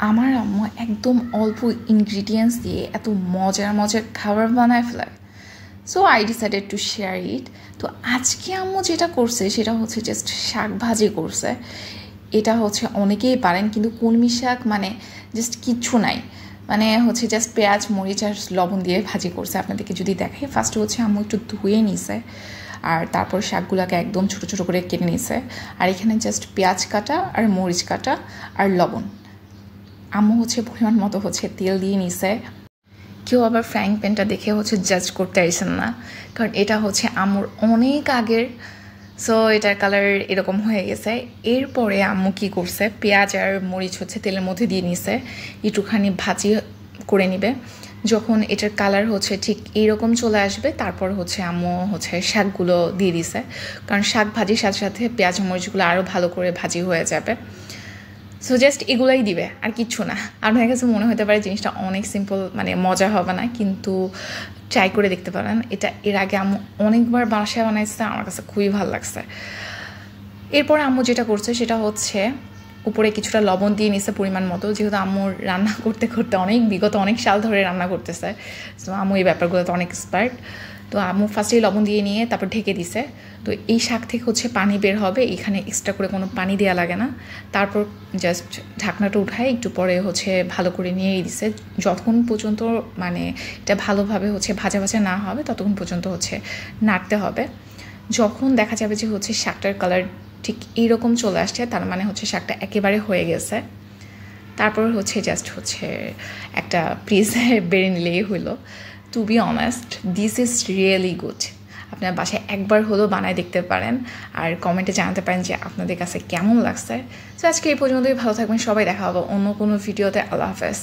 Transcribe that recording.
আমার আম্মু একদম অল্প ইনগ্রিডিয়েন্টস দিয়ে এত মজার মজার খাবার বানায় ফেলে। So I decided to share it. তো আজকে আম্মু যেটা করছে সেটা হচ্ছে জাস্ট শাক ভাজি করছে। এটা হচ্ছে অনেকেই পারেন, কিন্তু কলমি শাক মানে জাস্ট কিচ্ছু নাই, মানে হচ্ছে জাস্ট পেঁয়াজ মরিচ আর লবণ দিয়ে ভাজি করছে। আপনাদেরকে যদি দেখাই, ফার্স্টে হচ্ছে আম্মু একটু ধুয়ে নিছে, আর তারপর শাকগুলোকে একদম ছোটো ছোটো করে কেটে নিছে। আর এখানে জাস্ট পেঁয়াজ কাটা আর মরিচ কাটা আর লবণ। আম্মু হচ্ছে পরিমাণ মতো হচ্ছে তেল দিয়ে নিছে। কেউ আবার ফ্রাইং প্যানটা দেখে হচ্ছে জাজ করতে আসেন না, কারণ এটা হচ্ছে আম্মুর অনেক আগের। সো এটার কালার এরকম হয়ে গেছে। এরপরে আম্মু কী করছে, পেঁয়াজ আর মরিচ হচ্ছে তেলের মধ্যে দিয়ে নিছে, একটুখানি ভাজি করে নিবে। যখন এটার কালার হচ্ছে ঠিক এইরকম চলে আসবে, তারপর হচ্ছে আম্মু হচ্ছে শাকগুলো দিয়ে দিছে, কারণ শাক ভাজির সাথে সাথে পেঁয়াজ মরিচগুলো আরও ভালো করে ভাজি হয়ে যাবে। সো জাস্ট এগুলাই দিবে, আর কিচ্ছু না। আপনার কাছে মনে হতে পারে জিনিসটা অনেক সিম্পল, মানে মজা হবে না, কিন্তু ট্রাই করে দেখতে পারেন। এটা এর আগে আম্মু অনেকবার বাসায় বানাইছে, আমার কাছে খুবই ভালো লাগছে। এরপর আম্মু যেটা করছে সেটা হচ্ছে উপরে কিছুটা লবণ দিয়ে নিছে পরিমাণ মতো, যেহেতু আম্মুর রান্না করতে করতে বিগত অনেক সাল ধরে রান্না করতেছে। সো আম্মু এই ব্যাপারগুলোতে অনেক এক্সপার্ট। তো আম্মু ফার্স্টেই লবণ দিয়ে নিয়ে তারপর ঢেকে দিছে। তো এই শাক থেকে হচ্ছে পানি বের হবে, এখানে এক্সট্রা করে কোনো পানি দেওয়া লাগে না। তারপর জাস্ট ঢাকনাটা উঠায় একটু পরে হচ্ছে ভালো করে নিয়েই দিছে। যতক্ষণ পর্যন্ত মানে এটা ভালোভাবে হচ্ছে ভাজা ভাজা না হবে ততক্ষণ পর্যন্ত হচ্ছে নাড়তে হবে। যখন দেখা যাবে যে হচ্ছে শাকটার কালার ঠিক এইরকম চলে আসছে, তার মানে হচ্ছে শাকটা একেবারে হয়ে গেছে। তারপর হচ্ছে জাস্ট হচ্ছে একটা প্লেসে বেড়ে নিলেই হলো। To be honest, this is really good. আপনার বাসায় একবার হলেও বানায় দেখতে পারেন, আর কমেন্টে জানাতে পারেন যে আপনাদের কাছে কেমন লাগছে। তো আজকে এই পর্যন্তই, ভালো থাকবেন সবাই, দেখা হবে অন্য কোনো ভিডিওতে। আল্লাহ হাফেজ।